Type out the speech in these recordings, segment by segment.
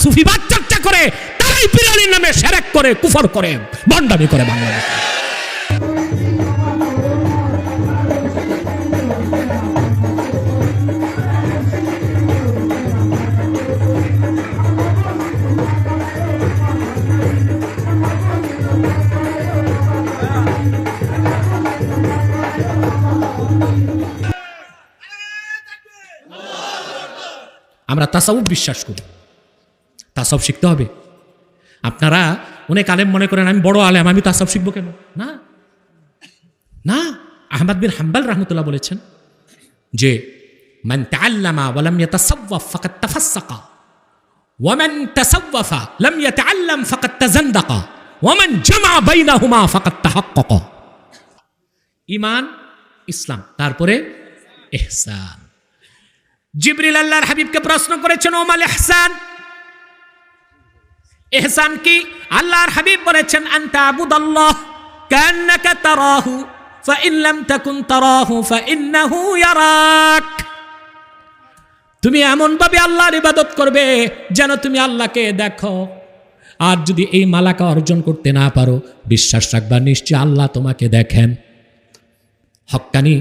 সুফিবাদ চর্চা করে, তারাই পীর আলীর নামে শিরক করে, কুফর করে, ভণ্ডামি করে বাংলাদেশে। আমরা তাসাউফ বিশ্বাস করি, তাসাউফ শিখতে হবে। আপনারা অনেক আলেম মনে করেন আমি বড় আলেম, আমি তাসাউফ শিখবো কেন? না না, আহমদ বিন হাম্বল রাহমাতুল্লাহ বলেছেন যে মান তাআল্লামা ওয়া লাম ইয়াতাসাওয়াফ ফাকাদ তাফাসসাকা ওয়া মান তাসাওয়াফা লাম ইয়াতাআল্লাম ফাকাদ তাজান্দাকা ওয়া মান জামা বাইনাহুমা ফাকাদ তাহাক্কাকা। ঈমান, ইসলাম, তারপরে ইহসান। জিবরিল আল্লাহর হাবিবকে প্রশ্ন করেছেন ওমাল ইহসান, ইহসান কি? আল্লাহর হাবিব বলেছেন আনতা আবুদাল্লাহ কান্নাকা তারাহু ফাইন লাম তাকুন তারাহু ফাইন্নাহু ইয়ারাক। তুমি এমন ভাবে আল্লাহর ইবাদত করবে যেন তুমি আল্লাহকে দেখো, আর যদি এই মালাকা অর্জন করতে না পারো বিশ্বাস রাখবা নিশ্চয় আল্লাহ তোমাকে দেখেন। হক্কানি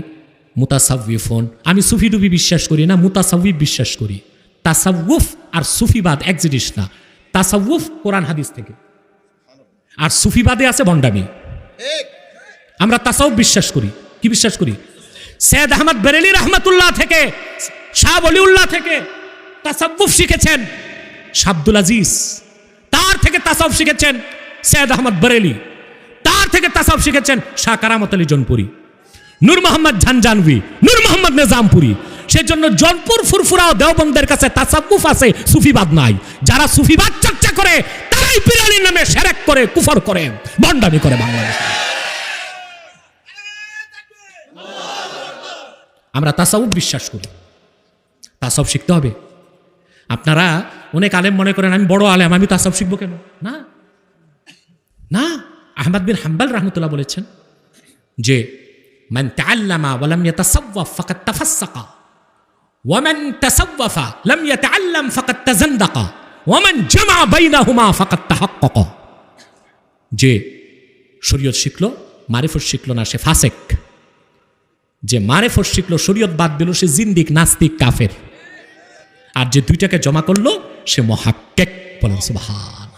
মুতাসাউফিফুন, আমি সুফি টুফি বিশ্বাস করি না, মুতাসাউফিফ বিশ্বাস করি। তাসাউফ আর সুফিবাদ এক জিনিস না। তাসাউফ কোরআন হাদিস থেকে, আর সুফিবাদে আছে ভণ্ডামি। আমরা তাসাউফ বিশ্বাস করি। কি বিশ্বাস করি? সৈয়দ আহমদ বেরেলি রহমাতুল্লাহ থেকে, শাহ ওলিউল্লাহ থেকে তাসাউফ শিখেছেন শাহ আব্দুল আজিজ, তার থেকে তাসাউফ শিখেছেন সৈয়দ আহমদ বেরেলি, তার থেকে তাসাউফ শিখেছেন শাহ কারামত আলী জনপুরি, নূর মোহাম্মদ ঝানজানভি, নূর মোহাম্মদ নিজামপুরি। সেজন্য জনপুর ফুরফুরা ও দেওবন্দের কাছে তাসাউফ আছে, সুফিবাদ নাই। যারা সুফিবাদ চর্চা করে তারাই পীর আলীর নামে শিরক করে, কুফর করে, ভণ্ডামি করে বাংলাদেশে। আমরা তাসাউফ বিশ্বাস করি, তাসাউফ শিখতে হবে। আপনারা অনেক আলেম মনে করেন আমি বড় আলেম, আমি তাসাউফ শিখবো কেন? না না, আহমদ বিন হাম্বল রাহমাতুল্লাহ বলেছেন যে মান তাআল্লামা ওয়া লাম ইয়াতাসাওয়াফ ফাকাদ তাফাসসাকা ওয়া মান তাসাওয়াফা লাম ইয়াতাআল্লাম ফাকাদ তাজান্দাকা ওয়া মান জামা বাইনাহুমা ফাকাদ তাহাক্কাকা। যে শরীয়ত শিখলো মারিফত শিখলো না সে ফাসেক, যে মারিফত শিখলো শরীয়ত বাদ দিল সে জিন্দিক, নাস্তিক, কাফের, আর যে দুইটাকে জমা করলো সে মুহাক্কিক। বলেন সুবহান।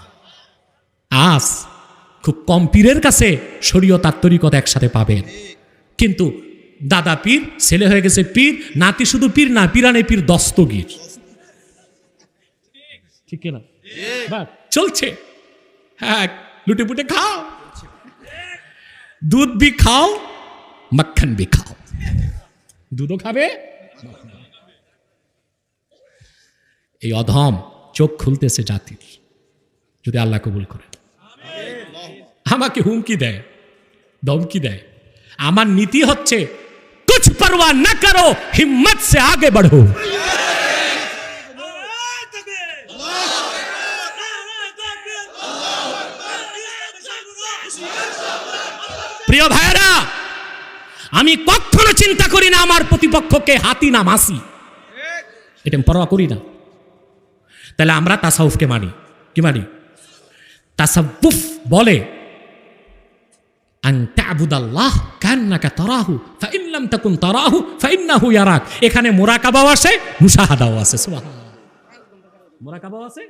আজ খুব কম পীরের কাছে শরীয়ত আর তরিকত একসাথে পাবেন, কিন্তু দাদা পীর, ছেলে হয়ে গেছে পীর, নাতি শুধু পীর না, পীরানে পীর দস্তগীর। ঠিক না? চলছে। হ্যাঁ, লুটে পুটে খাও, দুধ भी খাও, মক্খন भी খাও, দুধও খাবে। এই অধম চোখ খুলতেছে জাতির, যদি আল্লাহ কবুল করে। আমাকে হুমকি দেয়, ধমকি দেয়। আমার নীতি হচ্ছে কুছ পরোয়া না করো, হিম্মত সে আগে बढ़ो। প্রিয় ভাইরা, আমি কখনো চিন্তা করি না আমার প্রতিপক্ষকে হাতি না মাসি, এটা পরোয়া করি না। তাহলে আমরা তাসাউফকে মানি। কি মানি? তাসাউফ বলে আন তা'বুদাল্লাহ কান্নাকা তারাহু ফাইন লাম তাকুন তারাহু ফাইন্নাহু ইয়ারাক। এখানে মুরাকাবাও আছে, মুশাহাদাও আছে। সুবহানাল্লাহ, মুরাকাবাও আছে,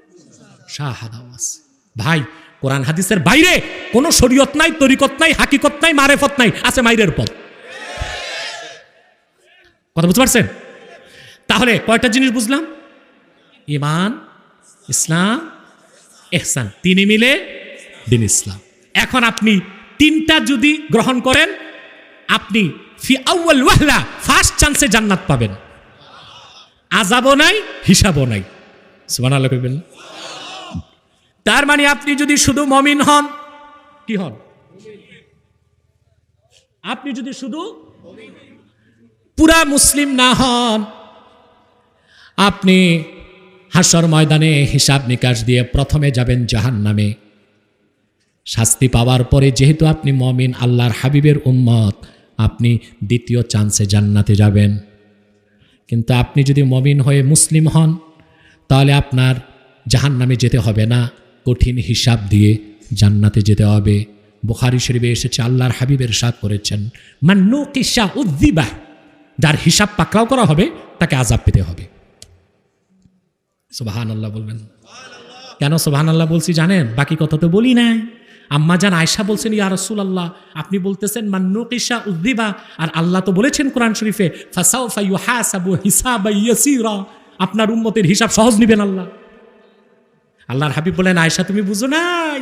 শাহাদাও আছে। ভাই, কোরআন হাদিসের বাইরে কোনো শরীয়ত নাই, তরিকত নাই, হাকিকত নাই, মারেফত নাই, আছে মাইরের পথ। কথা বুঝতে পারছেন? তাহলে কয়টা জিনিস বুঝলাম? ঈমান, ইসলাম, ইহসান, তিনই মিলে দিন ইসলাম। এখন আপনি তিনটা যদি গ্রহণ করেন, আপনি ফি আউয়াল ওয়াহলা, ফার্স্ট চান্সে জান্নাত পাবেন। আযাবও নাই, হিসাবও নাই। সুবহানাল্লাহ কইবেন। তার মানে আপনি যদি শুধু মুমিন হন, কি হন? আপনি যদি শুধু পুরা মুসলিম না হন, আপনি হাসর ময়দানে হিসাব নিকাশ দিয়ে প্রথমে যাবেন জাহান্নামে। শাস্তি পাওয়ার পরে যেহেতু আপনি মুমিন, আল্লাহর হাবিবের উম্মত, আপনি দ্বিতীয় চান্সে জান্নাতে যাবেন। কিন্তু আপনি যদি মুমিন হয়ে মুসলিম হন, তাহলে আপনার জাহান্নামে যেতে হবে না, কঠিন হিসাব দিয়ে জান্নাতে যেতে হবে। বুখারী শরীফে এসেছে, আল্লাহর হাবিব ইরশাদ করেছেন, মান নুকিশা উযিবা, যার হিসাব পাকড়াও করা হবে তাকে আযাব পেতে হবে। সুবহানাল্লাহ বলবেন। কেন সুবহানাল্লাহ বলছি জানেন? বাকি কথা তো বলি নাই। আম্মা জান আয়েশা বলছেন, ইয়া রাসূলুল্লাহ, আপনি বলতেছেন মান নুকিশা উযিবা, আর আল্লাহ তো বলেছেন কোরআন শরীফে, ফাসাউফা ইউহাসাবু হিসাবান ইয়াসীরা, আপনার উম্মতের হিসাব সহজ নেবেন আল্লাহ। আল্লাহর হাবিব বলেন, আয়েশা তুমি বুঝো নাই,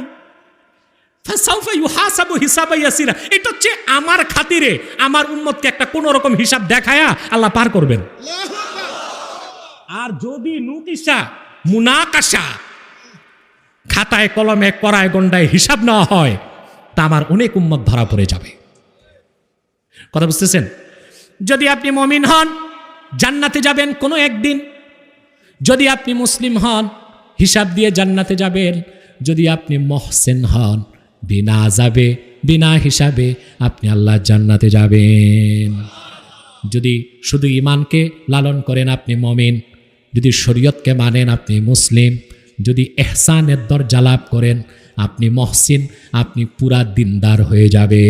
ফাসাউফা ইউহাসাবু হিসাবান ইয়াসীরা, এটা হচ্ছে আমার খাতিরে আমার উম্মতকে একটা কোন রকম হিসাব দেখায়া আল্লাহ পার করবেন। আর যদি নুকিশা মুনাকাশা, খাতায় কলমে করায় গন্ডায় হিসাব নেওয়া হয়, তা আমার অনেক উম্মত ধরা পড়ে যাবে। কথা বুঝতেছেন? যদি আপনি মুমিন হন জান্নাতে যাবেন কোনো একদিন, যদি আপনি মুসলিম হন হিসাব দিয়ে জান্নাতে যাবেন, যদি আপনি মুহসিন হন বিনা আযাবে বিনা হিসাবে আপনি আল্লাহর জান্নাতে যাবেন। যদি শুধু ঈমানকে লালন করেন আপনি মুমিন, যদি শরীয়তকে মানেন আপনি মুসলিম, যদি ইহসানের দরজা লাভ করেন আপনি মুহসিন, আপনি পুরা দিনদার হয়ে যাবে।